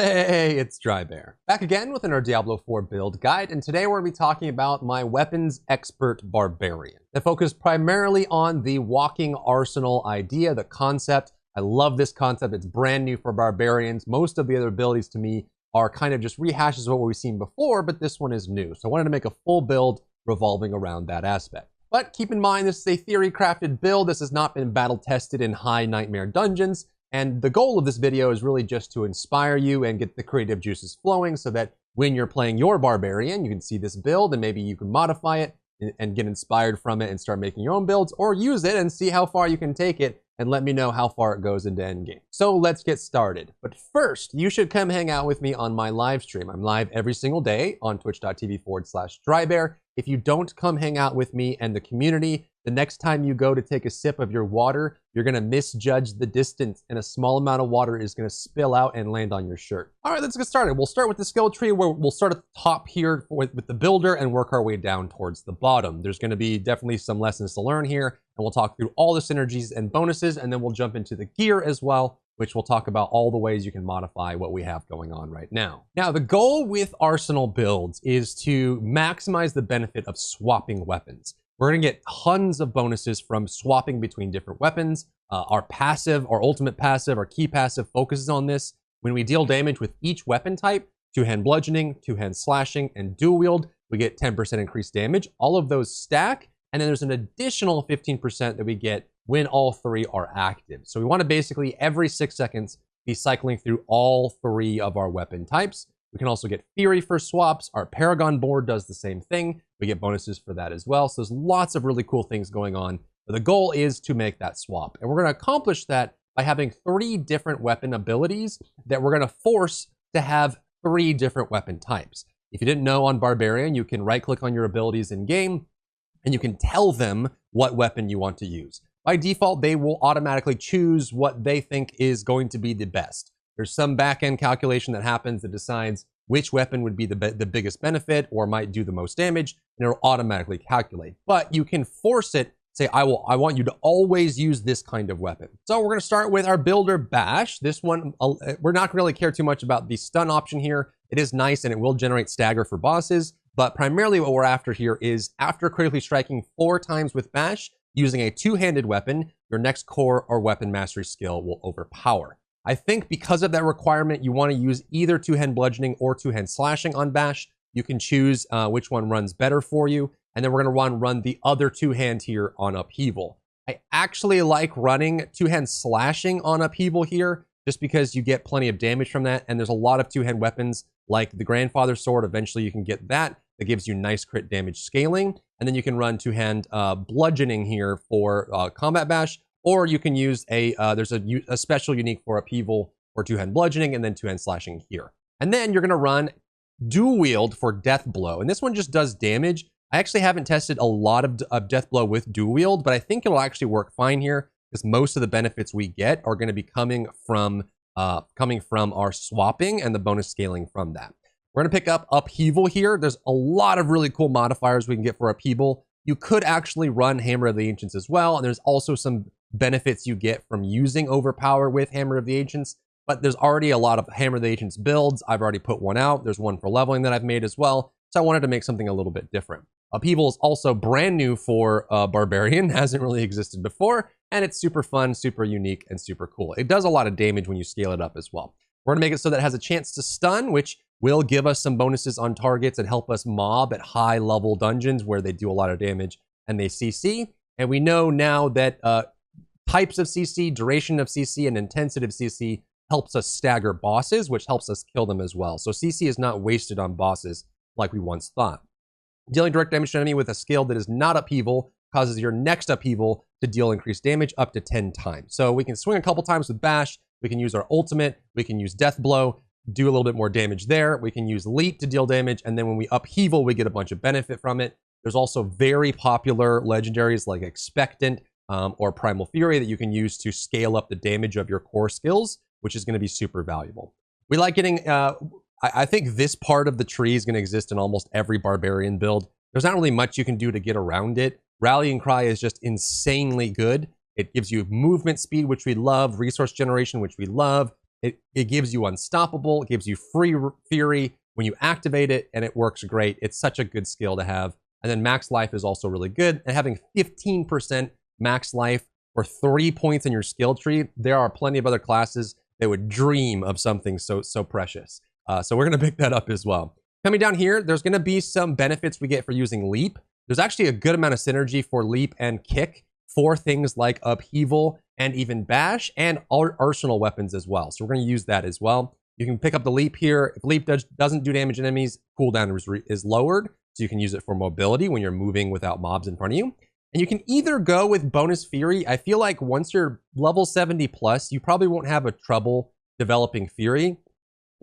Hey, it's Drybear. Back again with another Diablo 4 build guide, and today we're going to be talking about my weapons expert Barbarian. That focus primarily on the walking arsenal idea, the concept. I love this concept. It's brand new for Barbarians. Most of the other abilities to me are kind of just rehashes of what we've seen before, but this one is new. So I wanted to make a full build revolving around that aspect. But keep in mind, this is a theory crafted build. This has not been battle tested in high nightmare dungeons. And the goal of this video is really just to inspire you and get the creative juices flowing so that when you're playing your Barbarian, you can see this build and maybe you can modify it and get inspired from it and start making your own builds, or use it and see how far you can take it and let me know how far it goes into endgame. So let's get started. But first, you should come hang out with me on my live stream. I'm live every single day on twitch.tv/Drybear. If you don't come hang out with me and the community, the next time you go to take a sip of your water, you're gonna misjudge the distance and a small amount of water is gonna spill out and land on your shirt. All right, let's get started. We'll start with the skill tree where we'll start at the top here with the builder and work our way down towards the bottom. There's gonna be definitely some lessons to learn here, and we'll talk through all the synergies and bonuses, and then we'll jump into the gear as well, which we'll talk about all the ways you can modify what we have going on right now. Now, the goal with Arsenal builds is to maximize the benefit of swapping weapons. We're gonna get tons of bonuses from swapping between different weapons. Our passive, our ultimate passive, our key passive focuses on this. When we deal damage with each weapon type, two-hand bludgeoning, two-hand slashing, and dual wield, we get 10% increased damage. All of those stack, and then there's an additional 15% that we get when all three are active. So we wanna basically every 6 seconds be cycling through all three of our weapon types. We can also get Fury for swaps. Our Paragon board does the same thing. We get bonuses for that as well. So there's lots of really cool things going on. But the goal is to make that swap. And we're gonna accomplish that by having 3 different weapon abilities that we're gonna force to have 3 different weapon types. If you didn't know, on Barbarian, you can right click on your abilities in game and you can tell them what weapon you want to use. By default, they will automatically choose what they think is going to be the best. There's some back-end calculation that happens that decides which weapon would be the biggest benefit or might do the most damage, and it'll automatically calculate. But you can force it, say, I want you to always use this kind of weapon. So we're gonna start with our builder Bash. This one, we're not really care too much about the stun option here. It is nice and it will generate stagger for bosses, but primarily what we're after here is after critically striking 4 times with Bash, using a two-handed weapon, your next core or weapon mastery skill will overpower. I think because of that requirement, you want to use either two-hand bludgeoning or two-hand slashing on Bash. You can choose which one runs better for you. And then we're going to run the other two-hand here on Upheaval. I actually like running two-hand slashing on Upheaval here, just because you get plenty of damage from that. And there's a lot of two-hand weapons like the Grandfather Sword. Eventually you can get that. That gives you nice crit damage scaling. And then you can run two-hand bludgeoning here for Combat Bash. Or you can use there's a special unique for Upheaval for two-hand bludgeoning and then two-hand slashing here. And then you're gonna run dual wield for Death Blow. And this one just does damage. I actually haven't tested a lot of Death Blow with dual wield, but I think it'll actually work fine here because most of the benefits we get are gonna be coming from our swapping and the bonus scaling from that. We're gonna pick up Upheaval here. There's a lot of really cool modifiers we can get for Upheaval. You could actually run Hammer of the Ancients as well. And there's also some benefits you get from using Overpower with Hammer of the Ancients, but there's already a lot of Hammer of the Ancients builds. I've already put one out. There's one for leveling that I've made as well. So I wanted to make something a little bit different. Upheaval is also brand new for Barbarian, hasn't really existed before, and it's super fun, super unique, and super cool. It does a lot of damage when you scale it up as well. We're gonna make it so that it has a chance to stun, which will give us some bonuses on targets and help us mob at high level dungeons where they do a lot of damage and they CC. And we know now that types of CC, duration of CC, and intensity of CC helps us stagger bosses, which helps us kill them as well. So CC is not wasted on bosses like we once thought. Dealing direct damage to an enemy with a skill that is not Upheaval causes your next Upheaval to deal increased damage up to 10 times. So we can swing a couple times with Bash, we can use our ultimate, we can use Death Blow, do a little bit more damage there, we can use Leap to deal damage, and then when we Upheaval, we get a bunch of benefit from it. There's also very popular legendaries like Expectant, or Primal Fury that you can use to scale up the damage of your core skills, which is going to be super valuable. We like getting, I think this part of the tree is going to exist in almost every Barbarian build. There's not really much you can do to get around it. Rallying Cry is just insanely good. It gives you movement speed, which we love, resource generation, which we love, It gives you unstoppable, it gives you free fury when you activate it, and it works great. It's such a good skill to have. And then max life is also really good. And having 15% max life for 3 points in your skill tree, there are plenty of other classes that would dream of something so precious. So we're going to pick that up as well. Coming down here, there's going to be some benefits we get for using leap. There's actually a good amount of synergy for leap and kick for things like upheaval and even bash and arsenal weapons as well. So we're going to use that as well. You can pick up the leap here. If leap doesn't do damage to enemies, cooldown is lowered. So you can use it for mobility when you're moving without mobs in front of you. And you can either go with bonus fury. I feel like once you're level 70 plus, you probably won't have a trouble developing fury.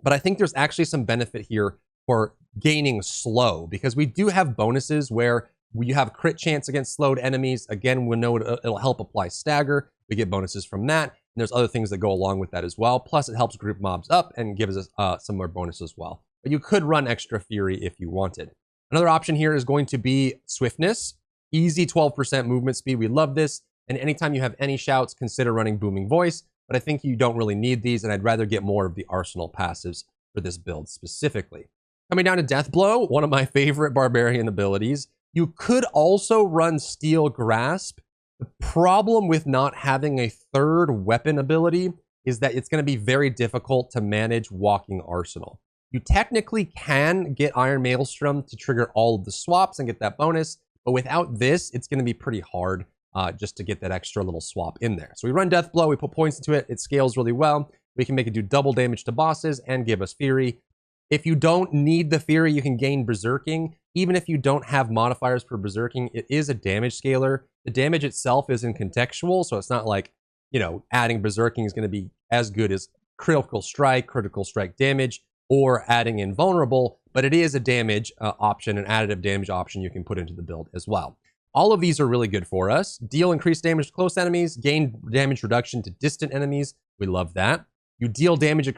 But I think there's actually some benefit here for gaining slow, because we do have bonuses where you have crit chance against slowed enemies. Again, we know it'll help apply stagger. We get bonuses from that. And there's other things that go along with that as well. Plus, it helps group mobs up and gives us some more bonus as well. But you could run extra fury if you wanted. Another option here is going to be swiftness. Easy 12% movement speed. We love this. And anytime you have any shouts, consider running booming voice. But I think you don't really need these, and I'd rather get more of the arsenal passives for this build specifically. Coming down to Death Blow, one of my favorite barbarian abilities. You could also run Steel Grasp. The problem with not having a third weapon ability is that it's going to be very difficult to manage Walking Arsenal. You technically can get Iron Maelstrom to trigger all of the swaps and get that bonus, but without this, it's going to be pretty hard just to get that extra little swap in there. So we run Death Blow, we put points into it, it scales really well. We can make it do double damage to bosses and give us Fury. If you don't need the Fury, you can gain Berserking. Even if you don't have modifiers for Berserking, it is a damage scaler. The damage itself isn't contextual, so it's not like, you know, adding Berserking is going to be as good as critical strike damage, or adding Invulnerable, but it is a damage option, an additive damage option you can put into the build as well. All of these are really good for us. Deal increased damage to close enemies, gain damage reduction to distant enemies. We love that. You deal damage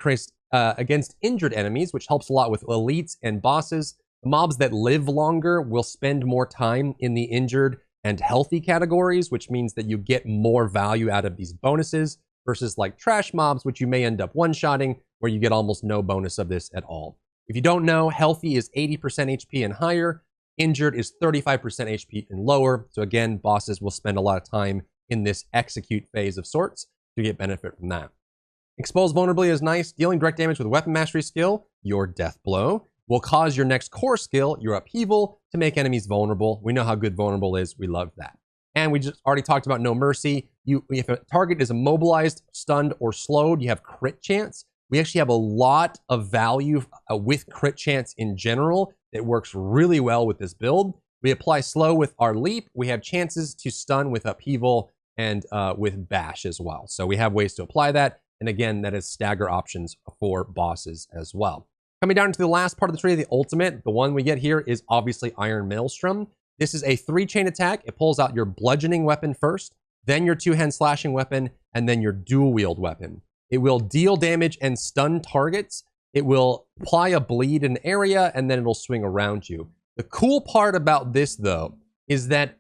against injured enemies, which helps a lot with elites and bosses. The mobs that live longer will spend more time in the injured and healthy categories, which means that you get more value out of these bonuses versus like trash mobs, which you may end up one-shotting, where you get almost no bonus of this at all. If you don't know, healthy is 80% HP and higher. Injured is 35% HP and lower. So again, bosses will spend a lot of time in this execute phase of sorts to get benefit from that. Expose vulnerability is nice. Dealing direct damage with weapon mastery skill, your Death Blow, will cause your next core skill, your Upheaval, to make enemies vulnerable. We know how good vulnerable is. We love that. And we just already talked about No Mercy. If a target is immobilized, stunned, or slowed, you have crit chance. We actually have a lot of value with crit chance in general that works really well with this build. We apply slow with our leap. We have chances to stun with Upheaval and with bash as well. So we have ways to apply that. And again, that is stagger options for bosses as well. Coming down to the last part of the tree, the ultimate, the one we get here is obviously Iron Maelstrom. This is a 3-chain attack. It pulls out your bludgeoning weapon first, then your 2-hand slashing weapon, and then your dual wield weapon. It will deal damage and stun targets. It will apply a bleed in an area, and then it'll swing around you. The cool part about this, though, is that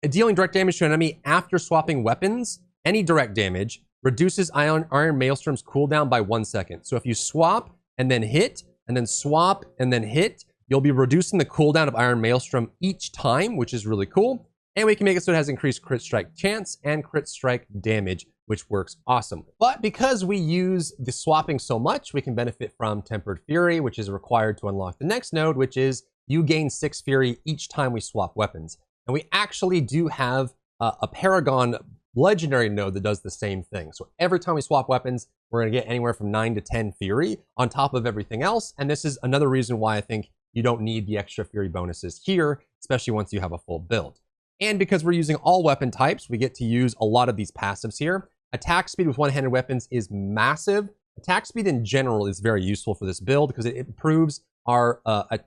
dealing direct damage to an enemy after swapping weapons, any direct damage, reduces Iron Maelstrom's cooldown by 1 second. So if you swap and then hit, and then swap and then hit, you'll be reducing the cooldown of Iron Maelstrom each time, which is really cool. And we can make it so it has increased crit strike chance and crit strike damage, which works awesome. But because we use the swapping so much, we can benefit from Tempered Fury, which is required to unlock the next node, which is you gain 6 Fury each time we swap weapons. And we actually do have a Paragon legendary node that does the same thing. So every time we swap weapons, we're going to get anywhere from 9 to 10 Fury on top of everything else. And this is another reason why I think you don't need the extra Fury bonuses here, especially once you have a full build. And because we're using all weapon types, we get to use a lot of these passives here. Attack speed with one-handed weapons is massive. Attack speed in general is very useful for this build because it improves our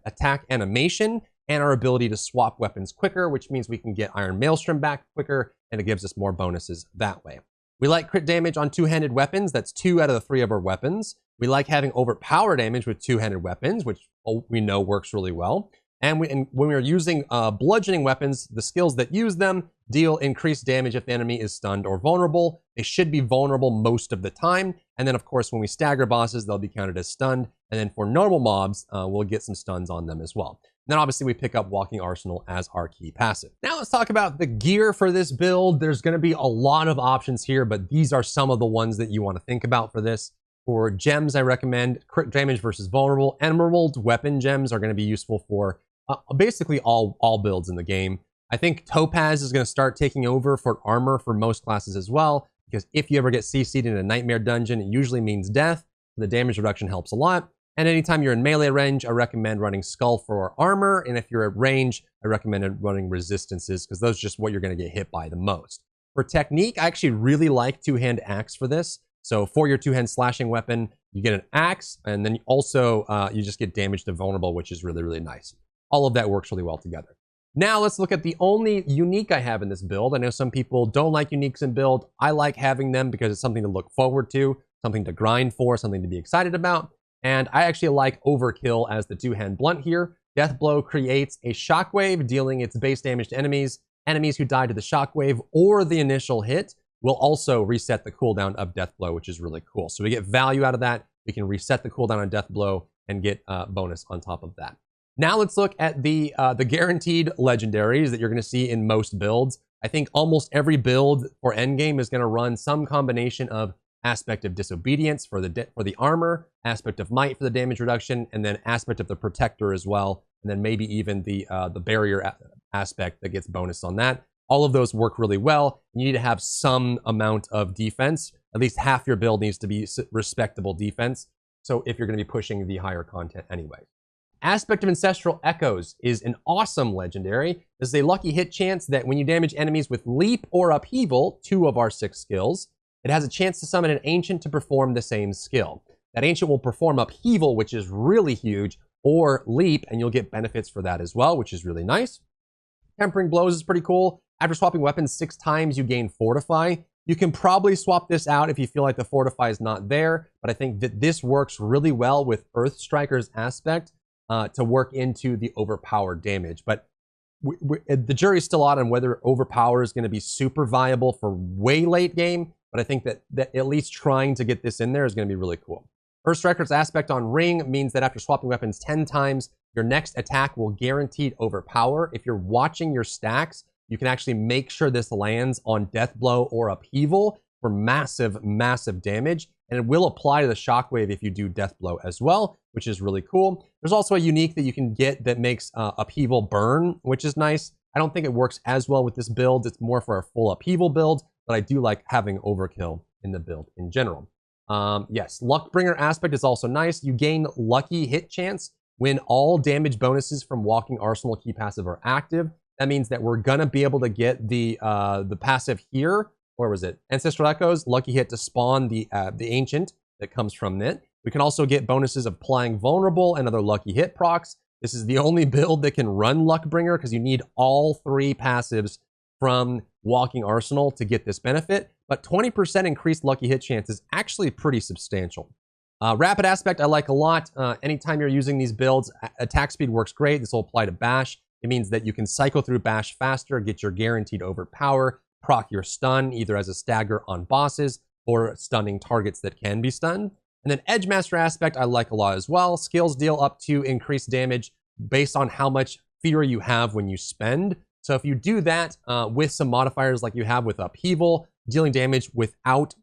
attack animation and our ability to swap weapons quicker, which means we can get Iron Maelstrom back quicker, and it gives us more bonuses that way. We like crit damage on two-handed weapons. That's 2 out of the 3 of our weapons. We like having overpower damage with two-handed weapons, which we know works really well. And when we are using bludgeoning weapons, the skills that use them, deal increased damage if the enemy is stunned or vulnerable. They should be vulnerable most of the time. And then, of course, when we stagger bosses, they'll be counted as stunned. And then for normal mobs, we'll get some stuns on them as well. Then obviously we pick up Walking Arsenal as our key passive. Now let's talk about the gear for this build. There's going to be a lot of options here, but these are some of the ones that you want to think about for this. For gems, I recommend crit damage versus vulnerable. Emerald weapon gems are going to be useful for basically all builds in the game. I think Topaz is going to start taking over for armor for most classes as well, because if you ever get CC'd in a nightmare dungeon, it usually means death. The damage reduction helps a lot. And anytime you're in melee range, I recommend running Skull for armor. And if you're at range, I recommend running resistances, because those are just what you're going to get hit by the most. For technique, I actually really like two-hand axe for this. So for your two-hand slashing weapon, you get an axe, and then also you just get damage to vulnerable, which is really, really nice. All of that works really well together. Now let's look at the only unique I have in this build. I know some people don't like uniques in build. I like having them because it's something to look forward to, something to grind for, something to be excited about. And I actually like Overkill as the two-hand blunt here. Death Blow creates a shockwave, dealing its base damage to enemies. Enemies who die to the shockwave or the initial hit will also reset the cooldown of Death Blow, which is really cool. So we get value out of that. We can reset the cooldown on Death Blow and get bonus on top of that. Now let's look at the guaranteed legendaries that you're going to see in most builds. I think almost every build for endgame is going to run some combination of aspect of disobedience for the armor, aspect of might for the damage reduction, and then aspect of the protector as well, and then maybe even the barrier aspect that gets bonus on that. All of those work really well. You need to have some amount of defense. At least half your build needs to be respectable defense. So if you're going to be pushing the higher content anyway. Aspect of Ancestral Echoes is an awesome legendary. This is a lucky hit chance that when you damage enemies with Leap or Upheaval, 2 of our 6 skills, it has a chance to summon an Ancient to perform the same skill. That Ancient will perform Upheaval, which is really huge, or Leap, and you'll get benefits for that as well, which is really nice. Tempering Blows is pretty cool. After swapping weapons 6 times, you gain Fortify. You can probably swap this out if you feel like the Fortify is not there, but I think that this works really well with Earth Striker's aspect to work into the overpowered damage. But the jury's still out on whether Overpower is going to be super viable for way late game, but I think that at least trying to get this in there is going to be really cool. Earth Striker's aspect on Ring means that after swapping weapons 10 times, your next attack will guaranteed overpower. If you're watching your stacks, you can actually make sure this lands on Death Blow or Upheaval for massive, massive damage. And it will apply to the Shockwave if you do Death Blow as well, which is really cool. There's also a unique that you can get that makes Upheaval burn, which is nice. I don't think it works as well with this build. It's more for a full Upheaval build, but I do like having Overkill in the build in general. Yes, Luckbringer aspect is also nice. You gain lucky hit chance when all damage bonuses from Walking Arsenal key passive are active. That means that we're gonna be able to get the passive here. Where was it? Ancestral Echoes, lucky hit to spawn the Ancient that comes from it. We can also get bonuses of applying Vulnerable and other lucky hit procs. This is the only build that can run Luckbringer because you need all 3 passives from Walking Arsenal to get this benefit. But 20% increased lucky hit chance is actually pretty substantial. Rapid aspect I like a lot. Anytime you're using these builds, attack speed works great. This will apply to Bash. It means that you can cycle through Bash faster, get your guaranteed overpower, proc your stun either as a stagger on bosses or stunning targets that can be stunned. And then Edge Master aspect I like a lot as well. Skills deal up to increased damage based on how much Fury you have when you spend. So if you do that with some modifiers like you have with Upheaval, dealing damage without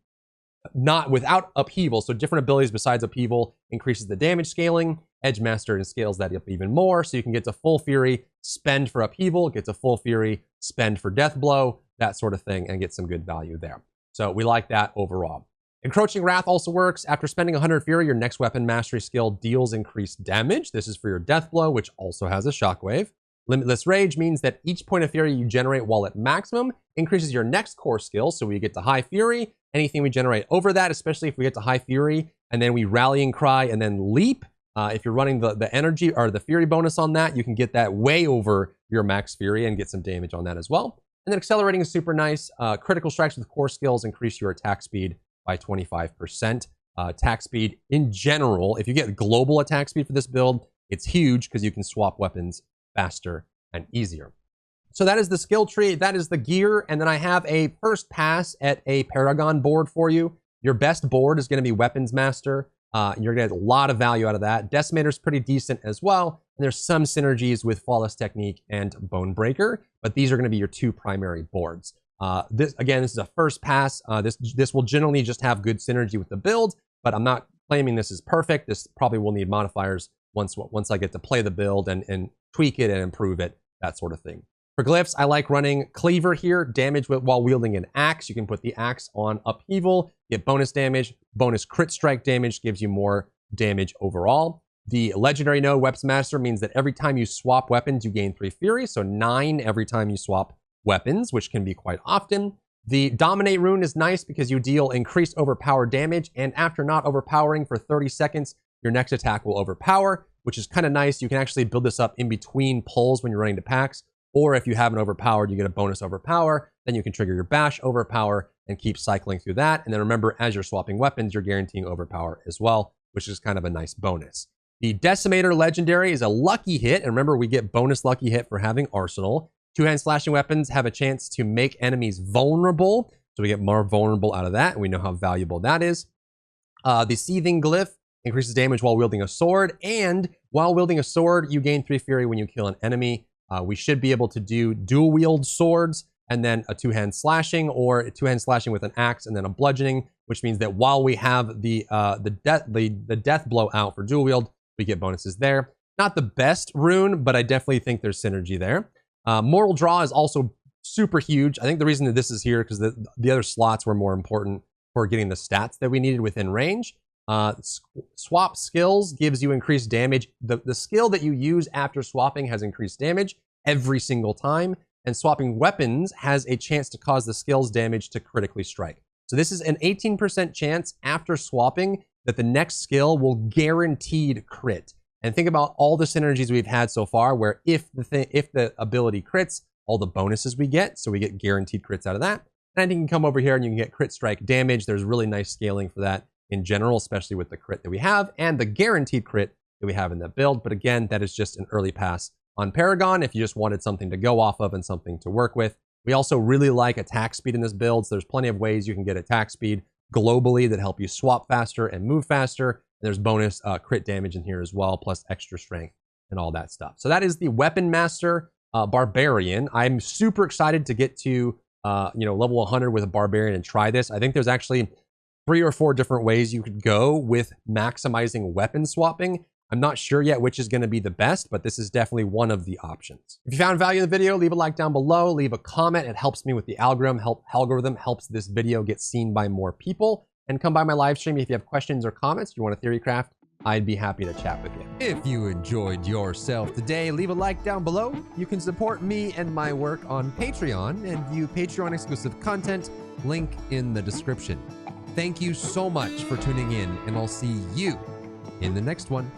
Upheaval, so different abilities besides Upheaval increases the damage scaling. Edge Master and scales that up even more, so you can get to full Fury, spend for Upheaval, get to full Fury, spend for Death Blow, that sort of thing, and get some good value there. So we like that overall. Encroaching Wrath also works. After spending 100 Fury, your next weapon mastery skill deals increased damage. This is for your Death Blow, which also has a Shockwave. Limitless Rage means that each point of Fury you generate while at maximum increases your next core skill, so we get to High Fury. Anything we generate over that, especially if we get to High Fury, and then we Rallying Cry and then Leap, if you're running the energy or the Fury bonus on that, you can get that way over your max Fury and get some damage on that as well. And then Accelerating is super nice. Critical strikes with core skills increase your attack speed by 25%. Attack speed in general, if you get global attack speed for this build, it's huge because you can swap weapons faster and easier. So that is the skill tree, that is the gear, and then I have a first pass at a Paragon board for you. Your best board is going to be Weapons Master. You're going to get a lot of value out of that. Decimator's pretty decent as well, and there's some synergies with Flawless Technique and Bone Breaker, but these are going to be your two primary boards. This is a first pass. This will generally just have good synergy with the build, but I'm not claiming this is perfect. This probably will need modifiers once I get to play the build and tweak it and improve it, that sort of thing. For glyphs, I like running Cleaver here, damage while wielding an axe. You can put the axe on Upheaval, get bonus damage, bonus crit strike damage, gives you more damage overall. The legendary node, Weapons Master, means that every time you swap weapons, you gain 3 Fury, so 9 every time you swap weapons, which can be quite often. The Dominate rune is nice because you deal increased overpower damage, and after not overpowering for 30 seconds, your next attack will overpower, which is kind of nice. You can actually build this up in between pulls when you're running to packs, or if you haven't overpowered, you get a bonus overpower, then you can trigger your bash overpower and keep cycling through that. And then remember, as you're swapping weapons, you're guaranteeing overpower as well, which is kind of a nice bonus. The Decimator legendary is a lucky hit, and remember, we get bonus lucky hit for having Arsenal. Two-hand slashing weapons have a chance to make enemies vulnerable, so we get more vulnerable out of that, and we know how valuable that is. The Seething Glyph increases damage while wielding a sword, and while wielding a sword, you gain 3 Fury when you kill an enemy. We should be able to do dual wield swords and then a two-hand slashing, or a two-hand slashing with an axe and then a bludgeoning, which means that while we have the death blow out for dual wield, we get bonuses there. Not the best rune, but I definitely think there's synergy there. Mortal Draw is also super huge. I think the reason that this is here because the other slots were more important for getting the stats that we needed within range. Swap skills gives you increased damage. The skill that you use after swapping has increased damage every single time, and swapping weapons has a chance to cause the skill's damage to critically strike. So this is an 18% chance after swapping that the next skill will guaranteed crit. And think about all the synergies we've had so far, where if the ability crits, all the bonuses we get, so we get guaranteed crits out of that. And you can come over here and you can get crit strike damage. There's really nice scaling for that in general, especially with the crit that we have and the guaranteed crit that we have in that build. But again, that is just an early pass on Paragon if you just wanted something to go off of and something to work with. We also really like attack speed in this build, so there's plenty of ways you can get attack speed globally that help you swap faster and move faster. And there's bonus crit damage in here as well, plus extra strength and all that stuff. So that is the Weapon Master Barbarian. I'm super excited to get to level 100 with a Barbarian and try this. I think there's actually 3 or 4 different ways you could go with maximizing weapon swapping. I'm not sure yet which is going to be the best, but this is definitely one of the options. If you found value in the video, leave a like down below, leave a comment. It helps me with the algorithm, helps this video get seen by more people. And come by my live stream if you have questions or comments, you want to theorycraft, I'd be happy to chat with you. If you enjoyed yourself today, leave a like down below. You can support me and my work on Patreon and view Patreon exclusive content, link in the description. Thank you so much for tuning in, and I'll see you in the next one.